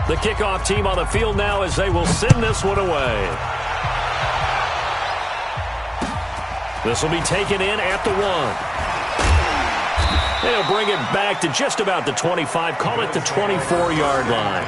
The kickoff team on the field now as they will send this one away. This will be taken in at the 1. They'll bring it back to just about the 25, call it the 24-yard line.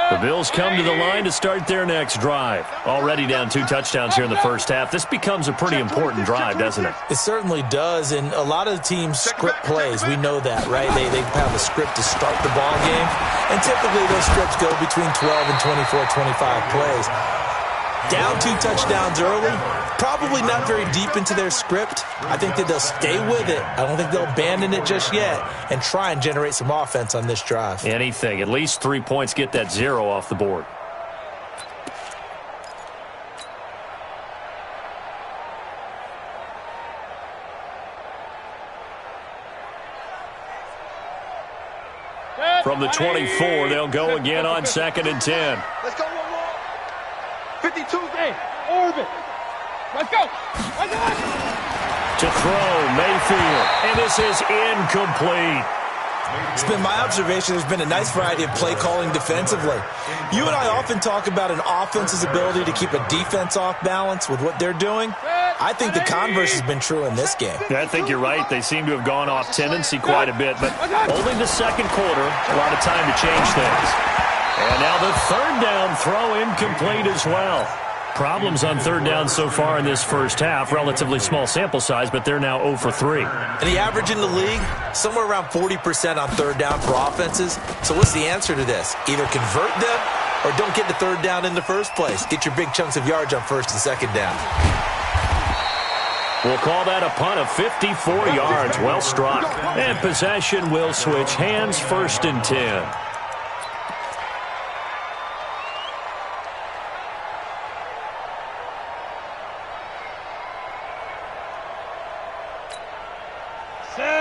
The Bills come to the line to start their next drive. Already down 2 touchdowns here in the first half. This becomes a pretty important drive, doesn't it? It certainly does, and a lot of the teams script plays. We know that, right? They have a script to start the ball game, and typically those scripts go between 12 and 24, 25 plays. Down 2 touchdowns early, probably not very deep into their script. I think that they'll stay with it. I don't think they'll abandon it just yet and try and generate some offense on this drive. Anything. At least 3 points, get that 0 off the board. From the 24, they'll go again on 2nd and 10. Let's go one more. 52. Hey, orbit. Let's go. Let's go. To throw, Mayfield. And this is incomplete. It's been my observation there's been a nice variety of play calling defensively. You and I often talk about an offense's ability to keep a defense off balance with what they're doing. I think the converse has been true in this game. I think you're right. They seem to have gone off tendency quite a bit, but only the second quarter, a lot of time to change things. And now the 3rd down throw incomplete as well. Problems on 3rd down so far in this first half. Relatively small sample size, but they're now 0 for 3. And the average in the league, somewhere around 40% on 3rd down for offenses. So what's the answer to this? Either convert them or don't get the 3rd down in the first place. Get your big chunks of yards on 1st and 2nd down. We'll call that a punt of 54 yards. Well struck. And possession will switch hands, 1st and 10.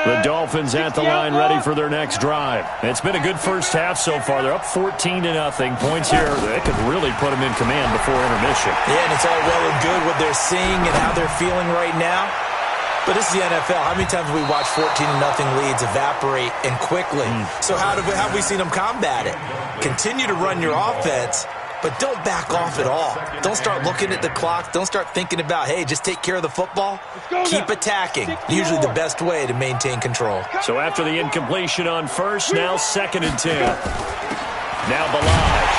The Dolphins at the line ready for their next drive. It's been a good first half so far. They're up 14-0. Points here, they could really put them in command before intermission. Yeah, and it's all well and good what they're seeing and how they're feeling right now. But this is the NFL. How many times have we watched 14-0 leads evaporate and quickly? So how have we seen them combat it? Continue to run your offense, but don't back off at all. Don't start looking at the clock. Don't start thinking about, hey, just take care of the football. Keep attacking. Usually the best way to maintain control. So after the incompletion on 1st, now 2nd and 10. Now Balaj.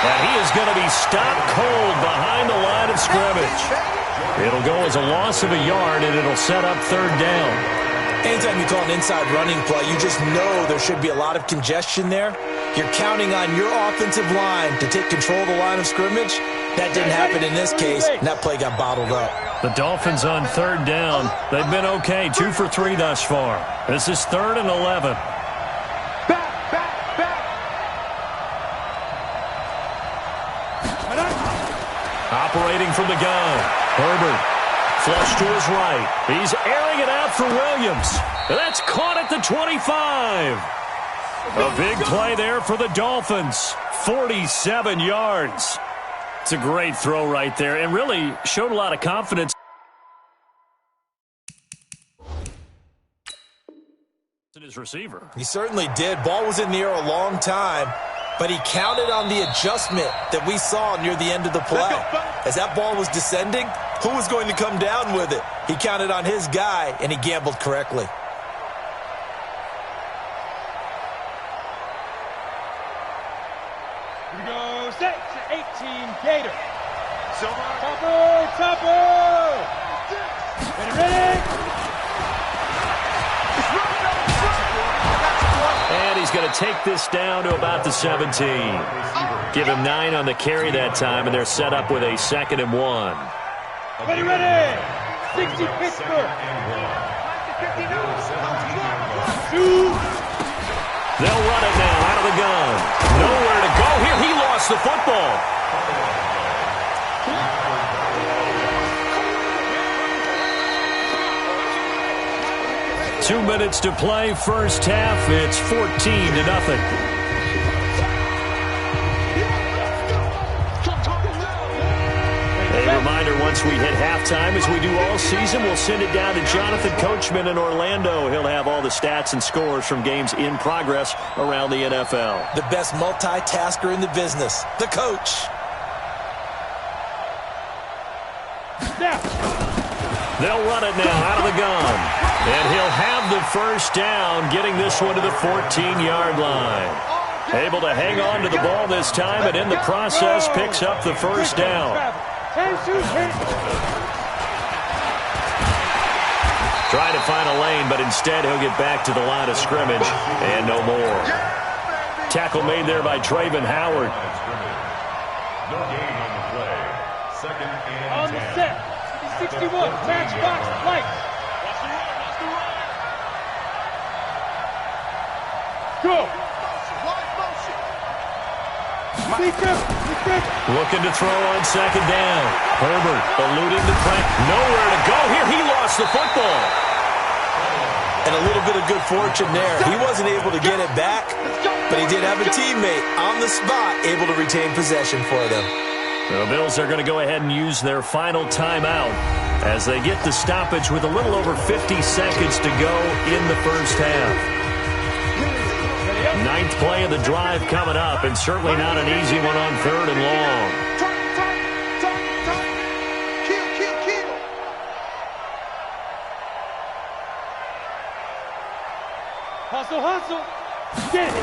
And he is going to be stopped cold behind the line of scrimmage. It'll go as a loss of a yard, and it'll set up 3rd down. Anytime you call an inside running play, you just know there should be a lot of congestion there. You're counting on your offensive line to take control of the line of scrimmage. That didn't happen in this case, and that play got bottled up. The Dolphins on 3rd down. They've been okay, 2 for 3 thus far. This is 3rd and 11. Operating from the gun, Herbert. Flush to his right. He's airing it out for Williams. That's caught at the 25. A big play there for the Dolphins. 47 yards. It's a great throw right there and really showed a lot of confidence in his receiver. He certainly did. Ball was in the air a long time, but he counted on the adjustment that we saw near the end of the play. As that ball was descending, who was going to come down with it? He counted on his guy, and he gambled correctly. Here we go. Set to 18, Gator. Topper. Ready. And he's going to take this down to about the 17. Give him 9 on the carry that time, and they're set up with a 2nd and 1. Ready. 60 Pittsburgh. They'll run it now out of the gun. Nowhere to go here. He lost the football. Two minutes to play, first half. It's 14-0. once we hit halftime, as we do all season, we'll send it down to Jonathan Coachman in Orlando. He'll have all the stats and scores from games in progress around the NFL. The best multitasker in the business, the coach. They'll run it now out of the gun. And he'll have the first down, getting this one to the 14-yard line. Able to hang on to the ball this time, and in the process picks up the first down. Trying to find a lane, but instead he'll get back to the line of scrimmage, and no more. Tackle made there by Traven Howard. No gain on the play. Second and 10. On the set, 61, matchbox lights. Go. Looking to throw on second down. Herbert eluding the play. Nowhere to go here. He lost the football. And a little bit of good fortune there. He wasn't able to get it back, but he did have a teammate on the spot able to retain possession for them. The Bills are going to go ahead and use their final timeout as they get the stoppage with a little over 50 seconds to go in the first half. Ninth play of the drive coming up, and certainly not an easy one on third and long. Kill. Hustle. Get it.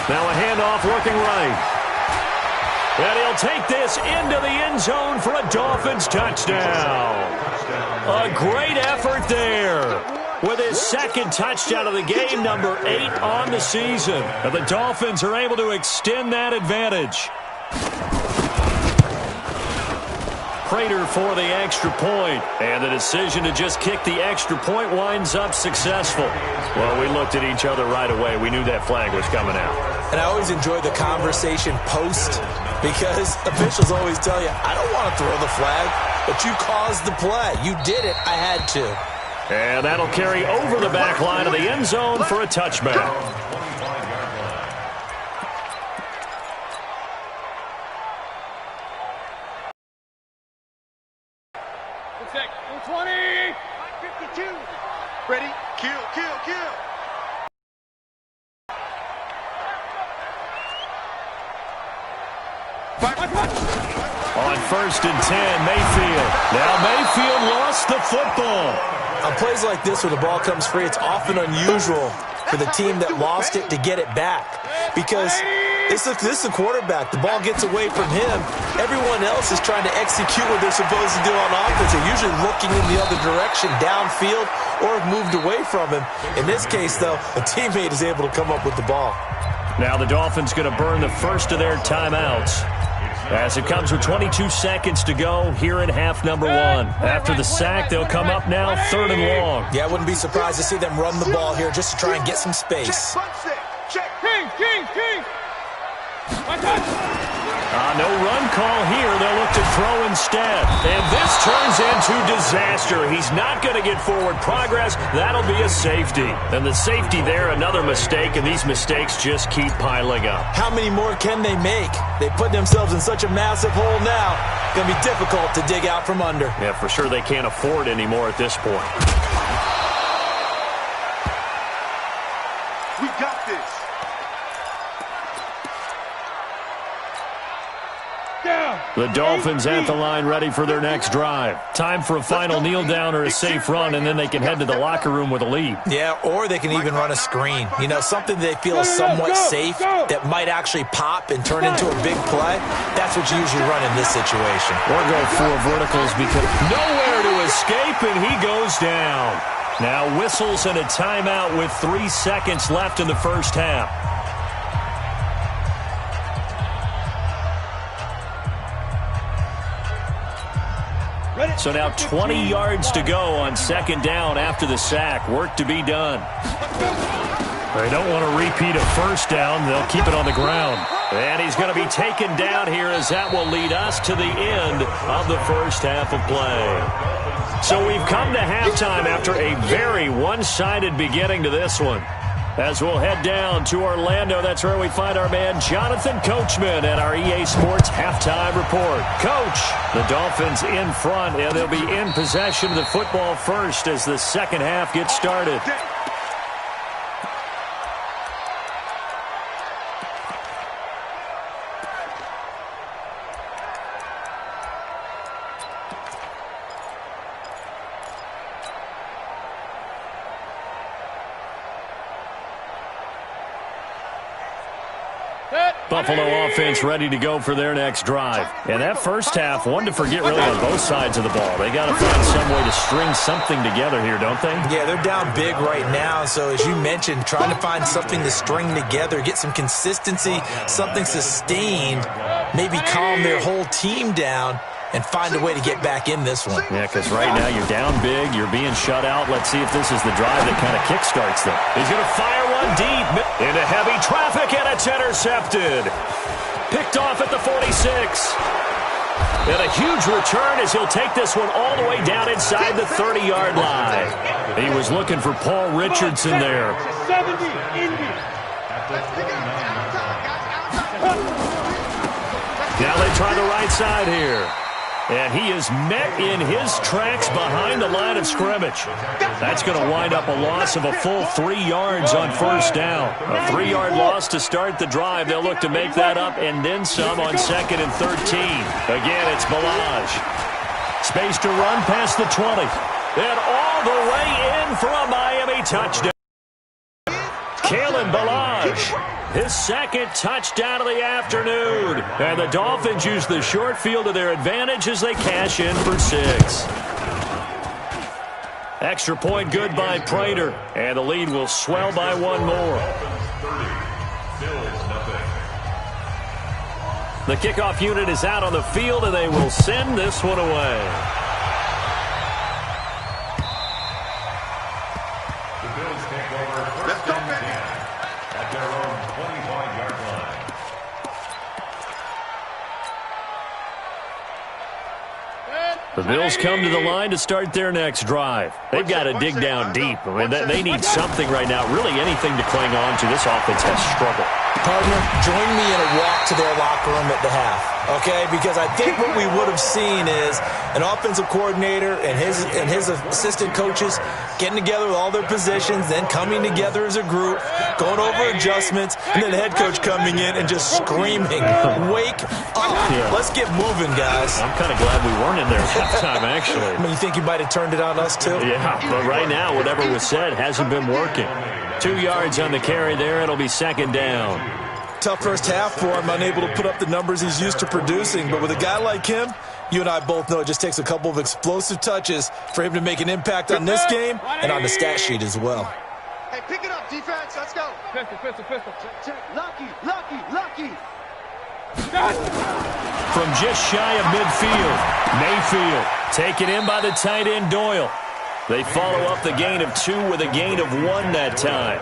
Now a handoff working right. And he'll take this into the end zone for a Dolphins touchdown. A great effort there. With his second touchdown of the game, number 8 on the season. And the Dolphins are able to extend that advantage. Prater for the extra point. And the decision to just kick the extra point winds up successful. Well, we looked at each other right away. We knew that flag was coming out. And I always enjoy the conversation post, because officials always tell you, I don't want to throw the flag, but you caused the play. You did it. I had to. And that'll carry over the back line of the end zone for a touchback. Protect. 20. 52. Ready? Kill. On first and 10, Mayfield. Now Mayfield lost the football. On plays like this where the ball comes free, it's often unusual for the team that lost it to get it back, because this is the quarterback. The ball gets away from him. Everyone else is trying to execute what they're supposed to do on offense. They're usually looking in the other direction, downfield, or have moved away from him. In this case, though, a teammate is able to come up with the ball. Now the Dolphins going to burn the first of their timeouts, as it comes with 22 seconds to go here in half number 1. After the sack, they'll come up now third and long. Yeah, I wouldn't be surprised to see them run the ball here just to try and get some space. Check. King. No run call here. They'll look to throw instead. And this turns into disaster. He's not going to get forward progress. That'll be a safety. And the safety there, another mistake, and these mistakes just keep piling up. How many more can they make? They put themselves in such a massive hole now. Going to be difficult to dig out from under. Yeah, for sure they can't afford anymore at this point. We got this. The Dolphins at the line, ready for their next drive. Time for a final kneel down or a safe run, and then they can head to the locker room with a lead. Yeah, or they can even run a screen. You know, something they feel is somewhat safe that might actually pop and turn into a big play. That's what you usually run in this situation. Or go 4 verticals, because nowhere to escape, and he goes down. Now whistles and a timeout with 3 seconds left in the first half. So now 20 yards to go on second down after the sack. Work to be done. They don't want to repeat a first down. They'll keep it on the ground. And he's going to be taken down here, as that will lead us to the end of the first half of play. So we've come to halftime after a very one-sided beginning to this one. As we'll head down to Orlando, that's where we find our man Jonathan Coachman at our EA Sports Halftime Report. Coach, the Dolphins in front, and they'll be in possession of the football first as the second half gets started. Buffalo offense ready to go for their next drive. And that first half, one to forget really on both sides of the ball. They got to find some way to string something together here, don't they? Yeah, they're down big right now. So as you mentioned, trying to find something to string together, get some consistency, something sustained, maybe calm their whole team down and find a way to get back in this one. Yeah, because right now you're down big, you're being shut out. Let's see if this is the drive that kind of kickstarts them. He's going to fire one deep into heavy traffic, and it's intercepted. Picked off at the 46. And a huge return as he'll take this one all the way down inside the 30-yard line. He was looking for Paul Richardson there. 70, Indy. Now they try the right side here. And he is met in his tracks behind the line of scrimmage. That's going to wind up a loss of a full 3 yards on first down. A 3-yard loss to start the drive. They'll look to make that up and then some on 2nd and 13. Again, it's Balaj. Space to run past the 20. And all the way in for a Miami touchdown. Kalen Balaj. His second touchdown of the afternoon. And the Dolphins use the short field to their advantage as they cash in for 6. Extra point good by Prater. And the lead will swell by one more. The kickoff unit is out on the field, and they will send this one away. The Bills come to the line to start their next drive. They've got to dig down deep. I mean, they need something right now, really anything to cling on to. This offense has struggled. Partner, join me in a walk to their locker room at the half, okay? Because I think what we would have seen is an offensive coordinator and his assistant coaches getting together with all their positions, then coming together as a group, going over adjustments, and then the head coach coming in and just screaming, "Wake up. Yeah. Let's get moving, guys." I'm kind of glad we weren't in there at halftime, actually. I mean, you think you might have turned it on us, too? Yeah, but right now, whatever was said hasn't been working. 2 yards on the carry there. It'll be second down. Tough first half for him, unable to put up the numbers he's used to producing. But with a guy like him, you and I both know it just takes a couple of explosive touches for him to make an impact on this game and on the stat sheet as well. Hey, pick it up, defense. Let's go. Pistol. Check. Lucky. From just shy of midfield, Mayfield taken in by the tight end Doyle. They follow up the gain of 2 with a gain of 1 that time.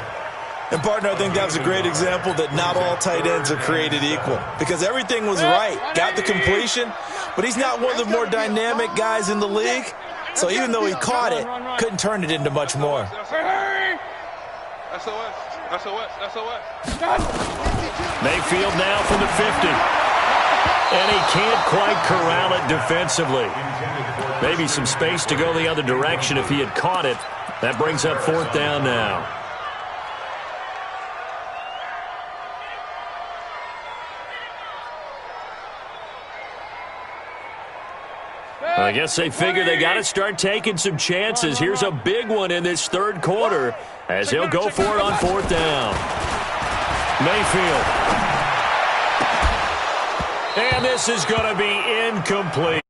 And, partner, I think that was a great example that not all tight ends are created equal. Because everything was right. Got the completion, but he's not one of the more dynamic guys in the league. So even though he caught it, couldn't turn it into much more. SOS. Mayfield now from the 50. And he can't quite corral it defensively. Maybe some space to go the other direction if he had caught it. That brings up 4th down now. I guess they figure they got to start taking some chances. Here's a big one in this third quarter as he'll go for it on 4th down. Mayfield. And this is going to be incomplete.